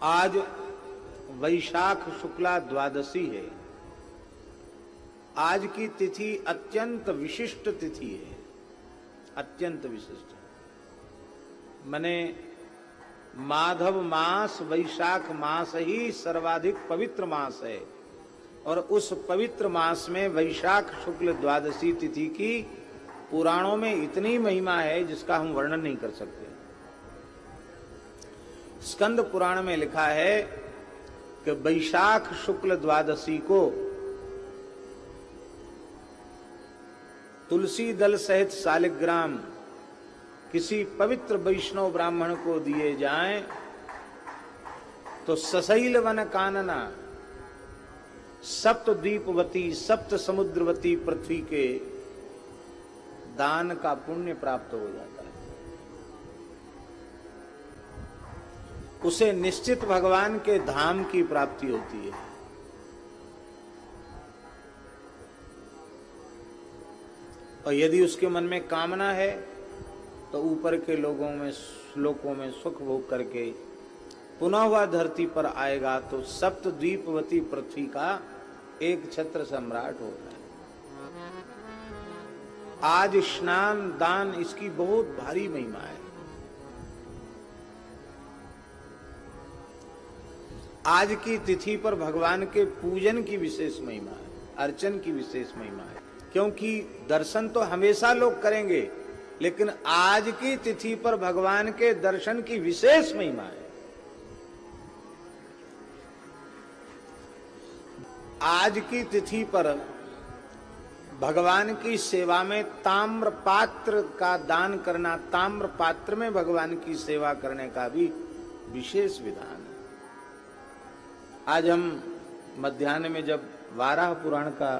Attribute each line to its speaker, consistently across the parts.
Speaker 1: आज वैशाख शुक्ला द्वादशी है। आज की तिथि अत्यंत विशिष्ट तिथि है, अत्यंत विशिष्ट। मने माधव मास वैशाख मास ही सर्वाधिक पवित्र मास है और उस पवित्र मास में वैशाख शुक्ल द्वादशी तिथि की पुराणों में इतनी महिमा है जिसका हम वर्णन नहीं कर सकते। स्कंद पुराण में लिखा है कि वैशाख शुक्ल द्वादशी को तुलसी दल सहित शालिग्राम किसी पवित्र वैष्णव ब्राह्मण को दिए जाएं तो सशैल वन कानना सप्त द्वीपवती सप्त समुद्रवती पृथ्वी के दान का पुण्य प्राप्त हो जाता है। उसे निश्चित भगवान के धाम की प्राप्ति होती है। और यदि उसके मन में कामना है तो ऊपर के लोकों में सुख भोग करके पुनः वह धरती पर आएगा तो सप्त द्वीपवती पृथ्वी का एक छत्र सम्राट होगा। आज स्नान दान इसकी बहुत भारी महिमा है। आज की तिथि पर भगवान के पूजन की विशेष महिमा है, अर्चन की विशेष महिमा है। क्योंकि दर्शन तो हमेशा लोग करेंगे, लेकिन आज की तिथि पर भगवान के दर्शन की विशेष महिमा है। आज की तिथि पर भगवान की सेवा में ताम्र पात्र का दान करना, ताम्र पात्र में भगवान की सेवा करने का भी विशेष विधान है। आज हम मध्याह्न में जब वाराह पुराण का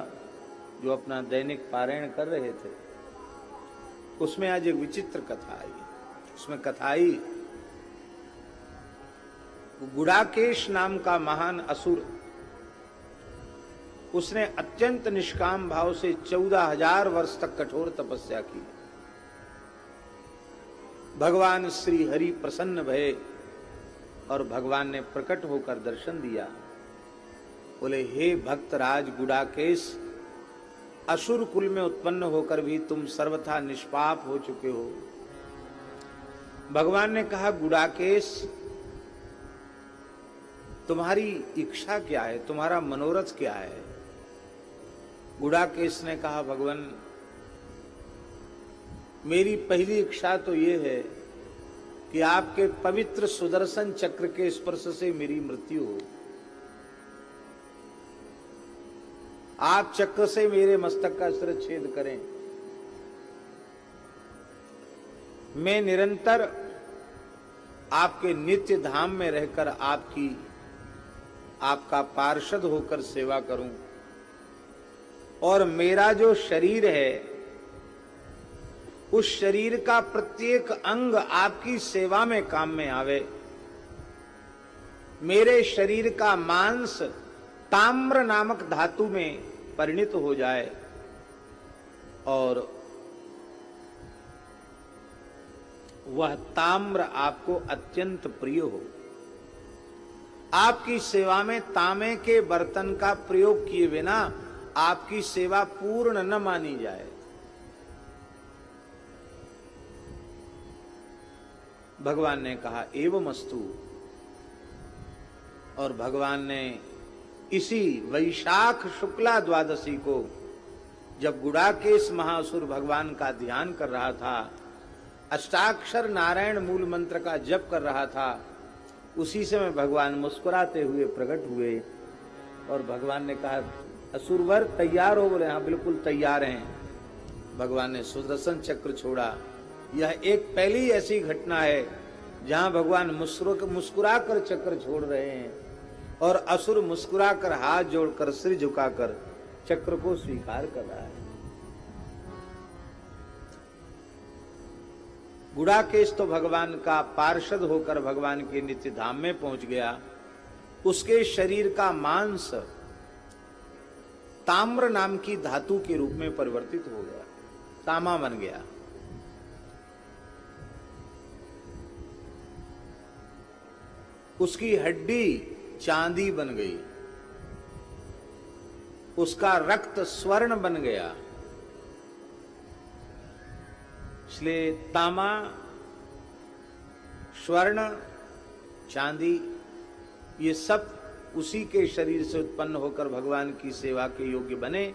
Speaker 1: जो अपना दैनिक पारायण कर रहे थे, उसमें आज एक विचित्र कथा आई। उसमें कथा आई, गुड़ाकेश नाम का महान असुर, उसने अत्यंत निष्काम भाव से 14,000 वर्ष तक कठोर तपस्या की। भगवान श्री हरि प्रसन्न भये और भगवान ने प्रकट होकर दर्शन दिया। बोले, हे भक्त राज गुड़ाकेश, असुर कुल में उत्पन्न होकर भी तुम सर्वथा निष्पाप हो चुके हो। भगवान ने कहा, गुड़ाकेश, तुम्हारी इच्छा क्या है, तुम्हारा मनोरथ क्या है? गुड़ाकेश ने कहा, भगवान, मेरी पहली इच्छा तो ये है कि आपके पवित्र सुदर्शन चक्र के स्पर्श से मेरी मृत्यु हो। आप चक्र से मेरे मस्तक का शिरच्छेद करें। मैं निरंतर आपके नित्य धाम में रहकर आपका पार्षद होकर सेवा करूं और मेरा जो शरीर है उस शरीर का प्रत्येक अंग आपकी सेवा में काम में आवे। मेरे शरीर का मांस ताम्र नामक धातु में परिणित हो जाए और वह ताम्र आपको अत्यंत प्रिय हो। आपकी सेवा में तांबे के बर्तन का प्रयोग किए बिना आपकी सेवा पूर्ण न मानी जाए। भगवान ने कहा, एवमस्तु। और भगवान ने इसी वैशाख शुक्ला द्वादशी को, जब गुड़ाकेश महासुर भगवान का ध्यान कर रहा था, अष्टाक्षर नारायण मूल मंत्र का जप कर रहा था, उसी समय भगवान मुस्कुराते हुए प्रकट हुए और भगवान ने कहा, असुरवर तैयार हो? बोले, हाँ बिल्कुल तैयार हैं। भगवान ने सुदर्शन चक्र छोड़ा। यह एक पहली ऐसी घटना है जहां भगवान मुस्कुरा कर चक्र छोड़ रहे हैं और असुर मुस्कुरा कर हाथ जोड़कर सिर झुकाकर चक्र को स्वीकार कर रहा है। गुड़ाकेश तो भगवान का पार्षद होकर भगवान के नित्य धाम में पहुंच गया। उसके शरीर का मांस ताम्र नाम की धातु के रूप में परिवर्तित हो गया, तामा बन गया। उसकी हड्डी चांदी बन गई, उसका रक्त स्वर्ण बन गया। इसलिए तामा, स्वर्ण, चांदी ये सब उसी के शरीर से उत्पन्न होकर भगवान की सेवा के योग्य बने,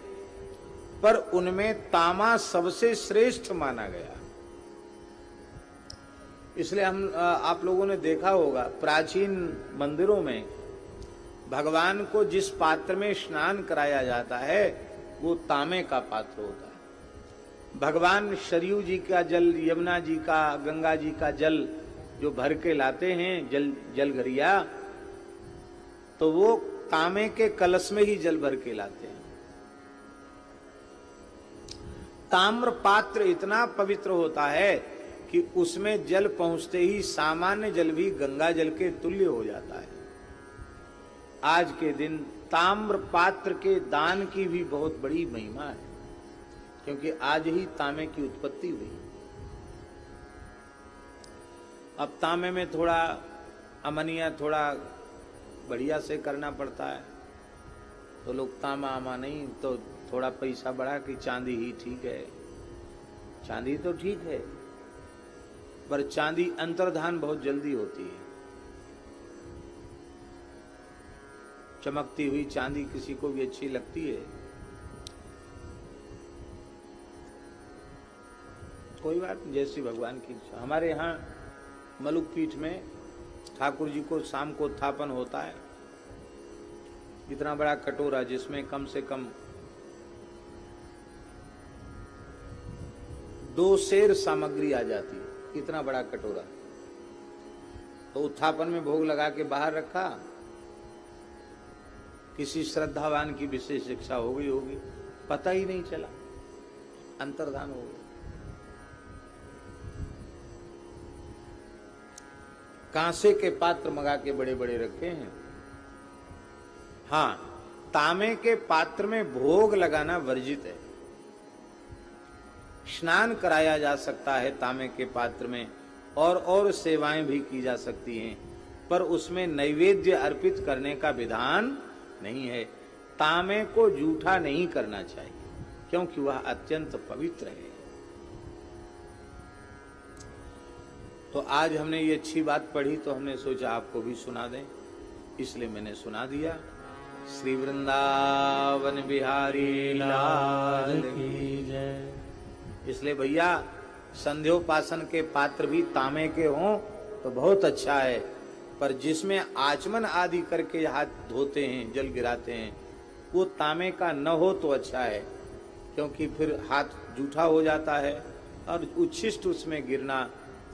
Speaker 1: पर उनमें तामा सबसे श्रेष्ठ माना गया। इसलिए आप लोगों ने देखा होगा प्राचीन मंदिरों में भगवान को जिस पात्र में स्नान कराया जाता है वो तांबे का पात्र होता है। भगवान सरयू जी का जल, यमुना जी का, गंगा जी का जल जो भर के लाते हैं, जल घरिया, तो वो तांबे के कलश में ही जल भर के लाते हैं। ताम्र पात्र इतना पवित्र होता है कि उसमें जल पहुंचते ही सामान्य जल भी गंगा जल के तुल्य हो जाता है। आज के दिन ताम्र पात्र के दान की भी बहुत बड़ी महिमा है, क्योंकि आज ही तांबे की उत्पत्ति हुई। अब तांबे में थोड़ा अमनिया, थोड़ा बढ़िया से करना पड़ता है, तो लोग तांबा आमा नहीं, तो थोड़ा पैसा बढ़ा कि चांदी ही ठीक है। चांदी तो ठीक है, पर चांदी अंतर्धान बहुत जल्दी होती है। चमकती हुई चांदी किसी को भी अच्छी लगती है। कोई बात नहीं, जैसी भगवान की इच्छा। हमारे यहाँ मलुक पीठ में ठाकुर जी को शाम को उत्थापन होता है। इतना बड़ा कटोरा जिसमें कम से कम 2 सेर सामग्री आ जाती है, इतना बड़ा कटोरा। तो उत्थापन में भोग लगा के बाहर रखा, किसी श्रद्धावान की विशेष इच्छा हो गई होगी, पता ही नहीं चला, अंतर्धान हो गया। कांसे के पात्र मंगा के बड़े बड़े रखे हैं। हाँ, तांबे के पात्र में भोग लगाना वर्जित है। स्नान कराया जा सकता है तांबे के पात्र में, और सेवाएं भी की जा सकती हैं, पर उसमें नैवेद्य अर्पित करने का विधान नहीं है। तांबे को जूठा नहीं करना चाहिए, क्योंकि वह अत्यंत पवित्र है। तो आज हमने ये अच्छी बात पढ़ी, तो हमने सोचा आपको भी सुना दें, इसलिए मैंने सुना दिया। श्री वृंदावन बिहारी लाल की जय। इसलिए भैया संध्योपासन के पात्र भी तांबे के हों तो बहुत अच्छा है, पर जिसमें आचमन आदि करके हाथ धोते हैं, जल गिराते हैं, वो तांबे का न हो तो अच्छा है, क्योंकि फिर हाथ जूठा हो जाता है और उच्छिष्ट उसमें गिरना,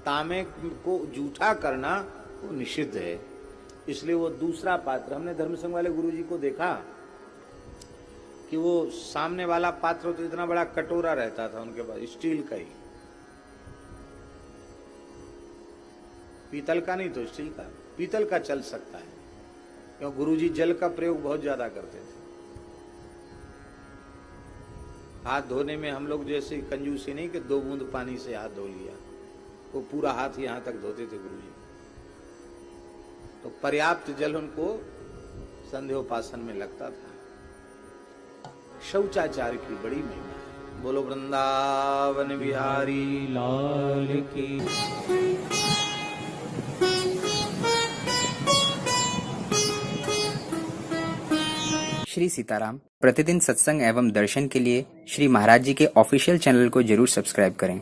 Speaker 1: तांबे को जूठा करना वो निषिद्ध है। इसलिए वो दूसरा पात्र, हमने धर्म संघ वाले गुरुजी को देखा कि वो सामने वाला पात्र तो इतना बड़ा कटोरा रहता था उनके पास, स्टील का ही, पीतल का नहीं तो स्टील का। पीतल का चल सकता है, क्योंकि गुरुजी जल का प्रयोग बहुत ज्यादा करते थे। हाथ धोने में हम लोग जैसे कंजूसी नहीं कि 2 बूंद पानी से हाथ धो लिया, वो पूरा हाथ यहां तक धोते थे गुरुजी। तो पर्याप्त जल उनको संध्योपासन में लगता था। शौचाचार की बड़ी महिमा है। बोलो वृंदावन बिहारी लाल की।
Speaker 2: श्री सीताराम प्रतिदिन सत्संग एवं दर्शन के लिए श्री महाराज जी के ऑफिशियल चैनल को जरूर सब्सक्राइब करें।